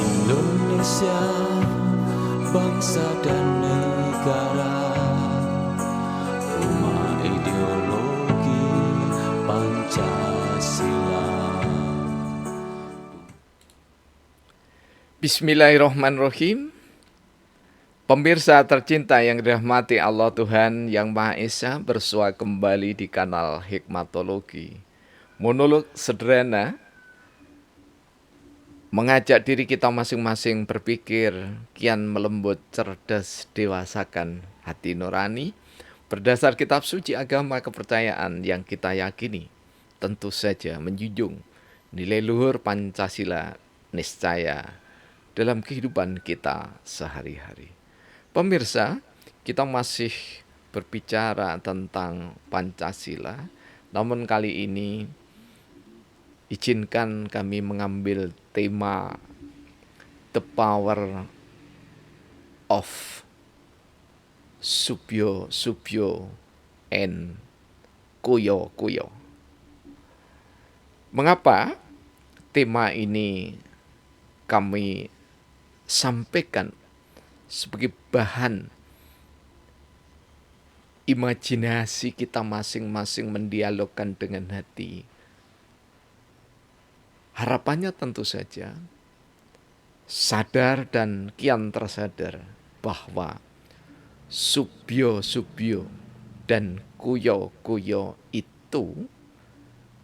Indonesia, bangsa dan negara, rumah ideologi Pancasila. Bismillahirrahmanirrahim. Pemirsa tercinta yang dirahmati Allah Tuhan Yang Maha Esa, bersua kembali di kanal Hikmatologi. Monolog sederhana mengajak diri kita masing-masing berpikir kian melembut, cerdas, dewasakan hati nurani berdasar kitab suci agama kepercayaan yang kita yakini. Tentu saja menjunjung nilai luhur Pancasila niscaya dalam kehidupan kita sehari-hari. Pemirsa, kita masih berbicara tentang Pancasila, namun kali ini izinkan kami mengambil tema The Power of Subyo and Kuyo. Mengapa tema ini kami sampaikan sebagai bahan imajinasi kita masing-masing mendialogkan dengan hati? Harapannya tentu saja sadar dan kian tersadar bahwa subyo dan kuyo itu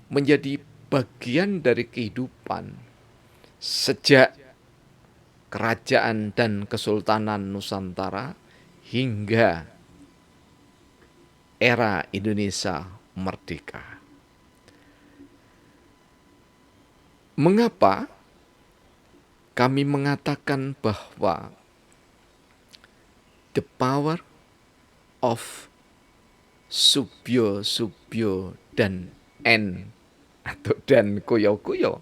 menjadi bagian dari kehidupan sejak kerajaan dan kesultanan Nusantara hingga era Indonesia merdeka. Mengapa kami mengatakan bahwa the power of subyo dan dan kuyo?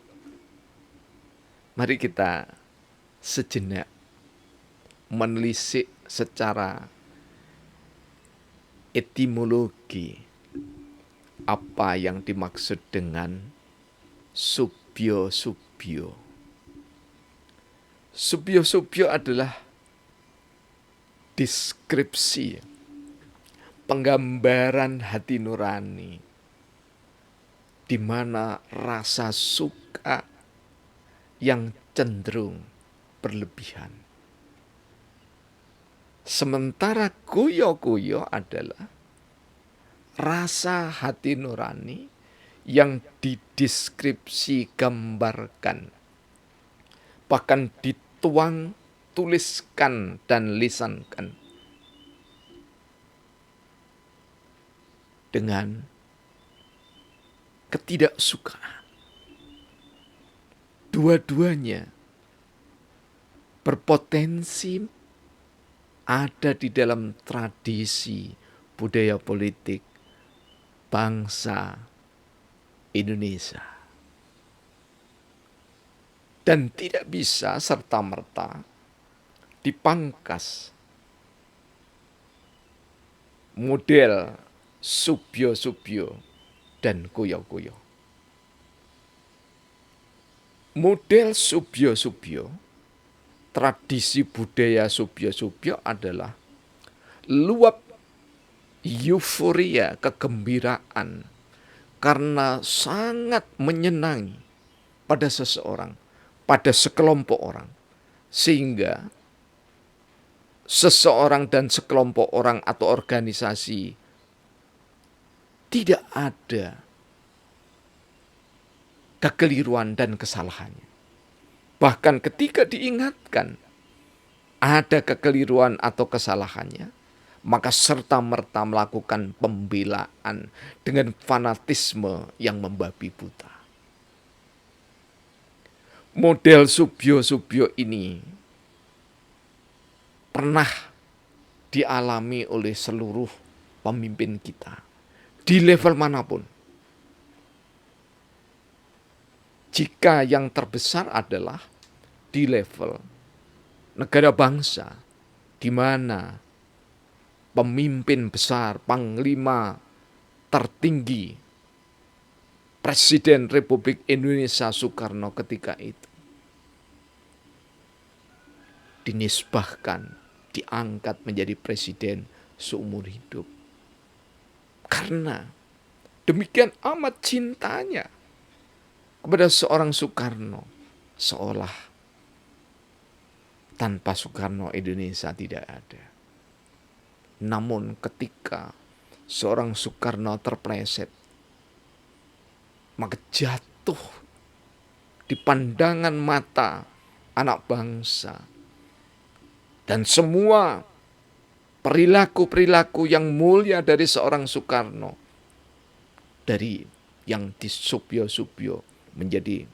Mari kita sejenak menelisik secara etimologi apa yang dimaksud dengan subyo. Subyo adalah deskripsi, penggambaran hati nurani, di mana rasa suka yang cenderung berlebihan. Sementara kuyo adalah rasa hati nurani yang dideskripsi gambarkan, bahkan dituang, tuliskan dan lisankan dengan ketidaksukaan. Dua-duanya berpotensi ada di dalam tradisi budaya politik bangsa Indonesia. Dan tidak bisa serta-merta dipangkas model subyo dan kuyo. Model subyo, tradisi budaya subyo adalah luap euforia, kegembiraan karena sangat menyenangi pada seseorang, pada sekelompok orang, sehingga seseorang dan sekelompok orang atau organisasi tidak ada kekeliruan dan kesalahannya. Bahkan ketika diingatkan ada kekeliruan atau kesalahannya, maka serta-merta melakukan pembelaan dengan fanatisme yang membabi buta. Model subyo ini pernah dialami oleh seluruh pemimpin kita di level manapun. Jika yang terbesar adalah di level negara bangsa, di mana pemimpin besar, panglima tertinggi, Presiden Republik Indonesia Soekarno ketika itu dinisbahkan, diangkat menjadi presiden seumur hidup. Karena demikian amat cintanya kepada seorang Soekarno, seolah tanpa Soekarno Indonesia tidak ada. Namun ketika seorang Soekarno terpleset, maka jatuh di pandangan mata anak bangsa. Dan semua perilaku-perilaku yang mulia dari seorang Soekarno, dari yang disubyo-subyo menjadi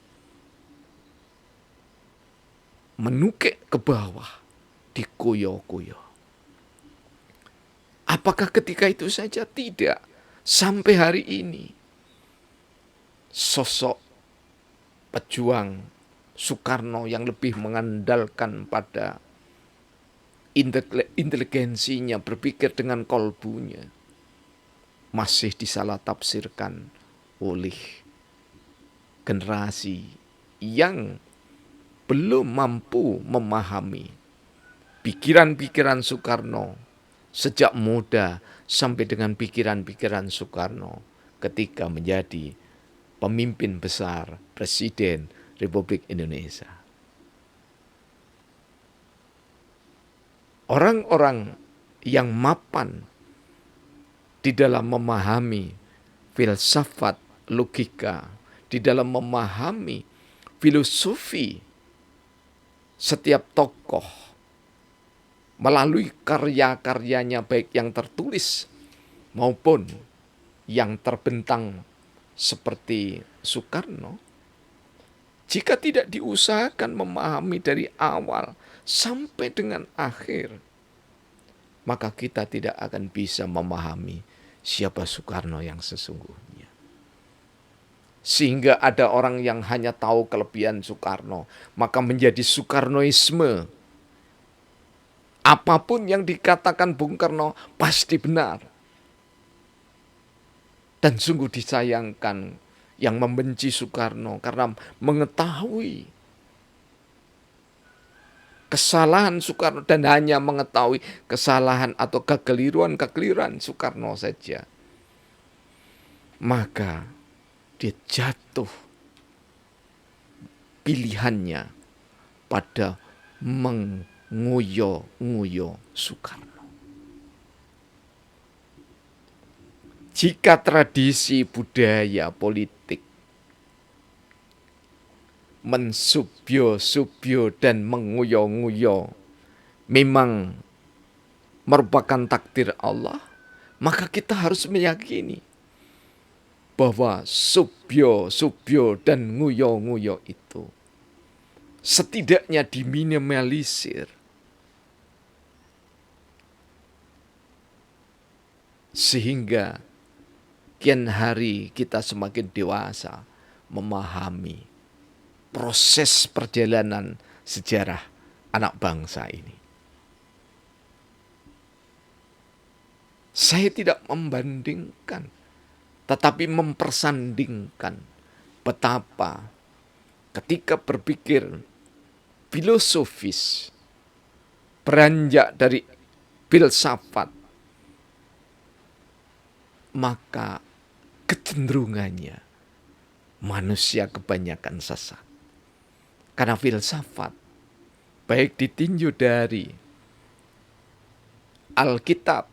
menukik ke bawah, dikuyo-kuyo. Apakah ketika itu saja? Tidak. Sampai hari ini sosok pejuang Soekarno yang lebih mengandalkan pada inteligensinya, berpikir dengan kolbunya, masih disalah tafsirkan oleh generasi yang belum mampu memahami pikiran-pikiran Soekarno sejak muda sampai dengan pikiran-pikiran Soekarno ketika menjadi pemimpin besar, Presiden Republik Indonesia. Orang-orang yang mapan di dalam memahami filsafat, logika, di dalam memahami filosofi setiap tokoh melalui karya-karyanya, baik yang tertulis maupun yang terbentang seperti Soekarno, jika tidak diusahakan memahami dari awal sampai dengan akhir, maka kita tidak akan bisa memahami siapa Soekarno yang sesungguhnya. Sehingga ada orang yang hanya tahu kelebihan Soekarno, maka menjadi Soekarnoisme. Apapun yang dikatakan Bung Karno pasti benar. Dan sungguh disayangkan yang membenci Soekarno karena mengetahui kesalahan Soekarno dan hanya mengetahui kesalahan atau kekeliruan Soekarno saja. Maka dia jatuh pilihannya pada menguyo-nguyo Soekarno. Jika tradisi budaya politik mensubyo-subyo dan menguyo-nguyo memang merupakan takdir Allah, maka kita harus meyakini bahwa subyo-subyo dan nguyo-nguyo itu setidaknya diminimalisir sehingga kian hari kita semakin dewasa memahami proses perjalanan sejarah anak bangsa ini. Saya tidak membandingkan, tetapi mempersandingkan betapa ketika berpikir filosofis, beranjak dari filsafat, maka kecenderungannya manusia kebanyakan sesat. Karena filsafat, baik ditinjau dari Alkitab,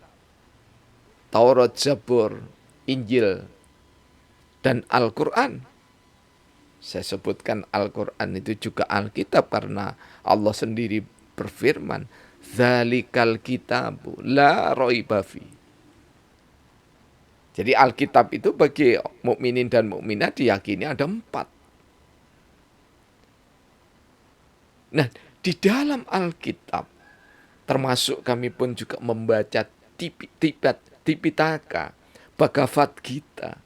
Taurat, Zabur, Injil, dan Al-Quran. Saya sebutkan Al-Quran itu juga Alkitab karena Allah sendiri berfirman, "Dzalikal kitabu la raiba fi." Jadi Alkitab itu bagi mukminin dan mukminat diyakini ada 4. Nah, di dalam Alkitab, termasuk kami pun juga membaca Tipitaka, Bhagavad Gita,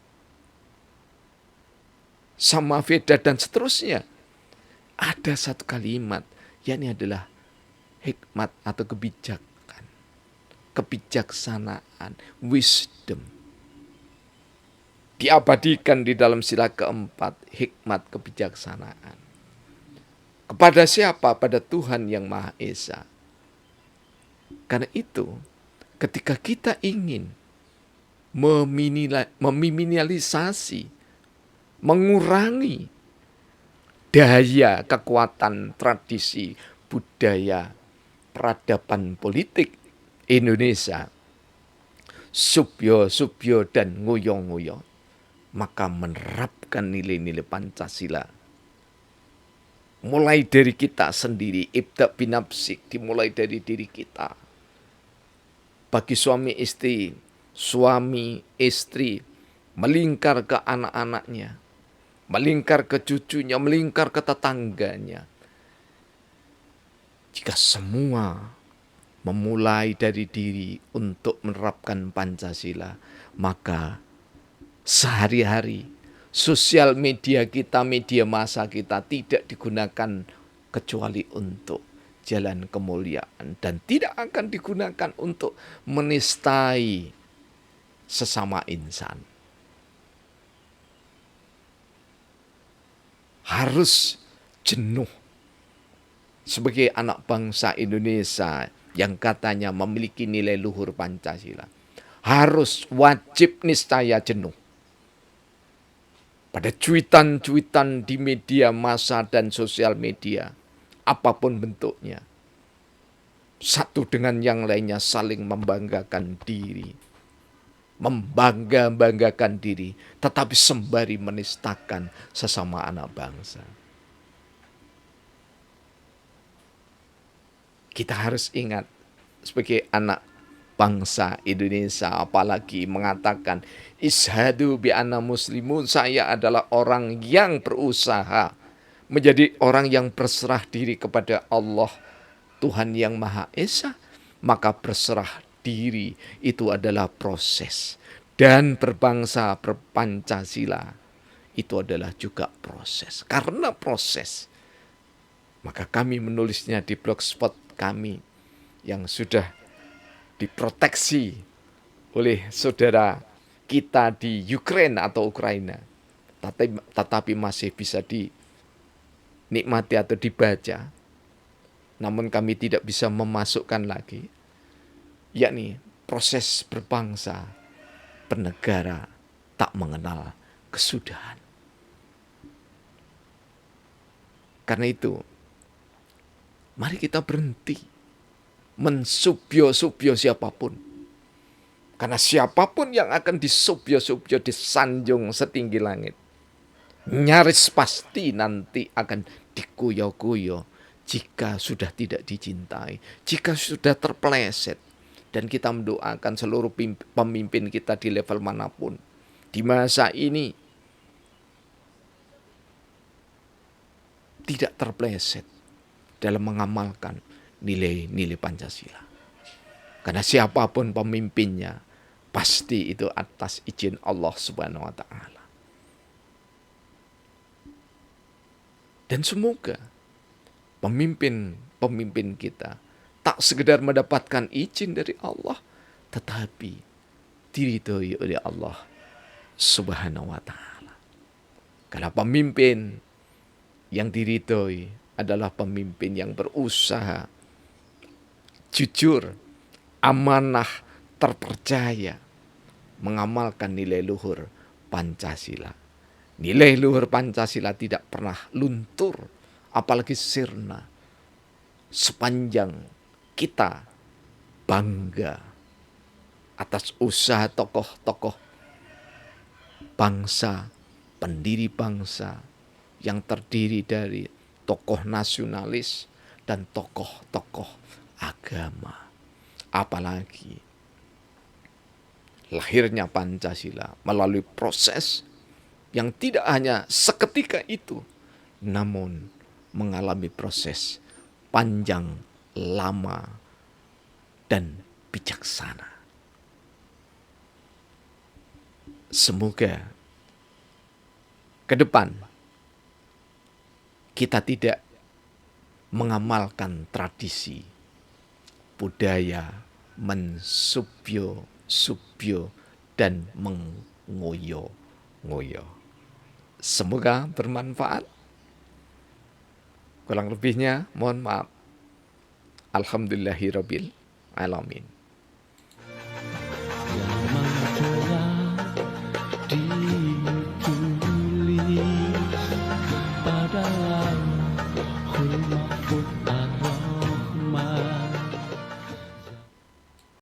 Samaveda dan seterusnya. Ada satu kalimat, yakni adalah hikmat atau kebijakan, kebijaksanaan, wisdom. Diabadikan di dalam sila keempat, hikmat kebijaksanaan. Kepada siapa? Pada Tuhan yang Maha Esa. Karena itu, ketika kita ingin meminimalisasi, mengurangi daya kekuatan tradisi budaya peradaban politik Indonesia, subyo dan ngoyo, maka menerapkan nilai-nilai Pancasila mulai dari kita sendiri. Ibda binafsik, dimulai dari diri kita. Bagi suami istri melingkar ke anak-anaknya, melingkar ke cucunya, melingkar ke tetangganya. Jika semua memulai dari diri untuk menerapkan Pancasila, maka sehari-hari sosial media kita, media massa kita tidak digunakan kecuali untuk jalan kemuliaan, dan tidak akan digunakan untuk menistai sesama insan. Harus jenuh sebagai anak bangsa Indonesia yang katanya memiliki nilai luhur Pancasila. Harus wajib niscaya jenuh pada cuitan-cuitan di media massa dan sosial media, apapun bentuknya. Satu dengan yang lainnya saling membanggakan diri, membangga-banggakan diri, tetapi sembari menistakan sesama anak bangsa. Kita harus ingat sebagai anak bangsa Indonesia, apalagi mengatakan ishadu bi anna muslimun, saya adalah orang yang berusaha menjadi orang yang berserah diri kepada Allah Tuhan yang Maha Esa. Maka berserah diri itu adalah proses, dan berbangsa berpancasila itu adalah juga proses. Karena proses, maka kami menulisnya di blogspot kami yang sudah diproteksi oleh saudara kita di Ukraina atau Ukraina, tetapi masih bisa dinikmati atau dibaca. Namun kami tidak bisa memasukkan lagi, yakni proses berbangsa, bernegara tak mengenal kesudahan. Karena itu, mari kita berhenti mensubyo-subyo siapapun. Karena siapapun yang akan disubyo-subyo, disanjung setinggi langit, nyaris pasti nanti akan dikuyo-kuyo jika sudah tidak dicintai, jika sudah terpeleset. Dan kita mendoakan seluruh pemimpin kita di level manapun di masa ini tidak terpeleset dalam mengamalkan nilai-nilai Pancasila. Karena siapapun pemimpinnya, pasti itu atas izin Allah Subhanahu wa Ta'ala. Dan semoga pemimpin kita tak sekedar mendapatkan izin dari Allah, tetapi diridhoi oleh Allah Subhanahu wa Ta'ala. Karena pemimpin yang diridhoi adalah pemimpin yang berusaha, jujur, amanah, terpercaya, mengamalkan nilai luhur Pancasila. Nilai luhur Pancasila tidak pernah luntur, apalagi sirna, sepanjang kita bangga atas usaha tokoh-tokoh bangsa, pendiri bangsa yang terdiri dari tokoh nasionalis dan tokoh-tokoh agama. Apalagi lahirnya Pancasila melalui proses yang tidak hanya seketika itu, namun mengalami proses panjang, lama, dan bijaksana. Semoga ke depan kita tidak mengamalkan tradisi budaya mensubyo dan mengoyo-ngoyo. Semoga bermanfaat. Kurang lebihnya mohon maaf. Alhamdulillahirabbil alamin.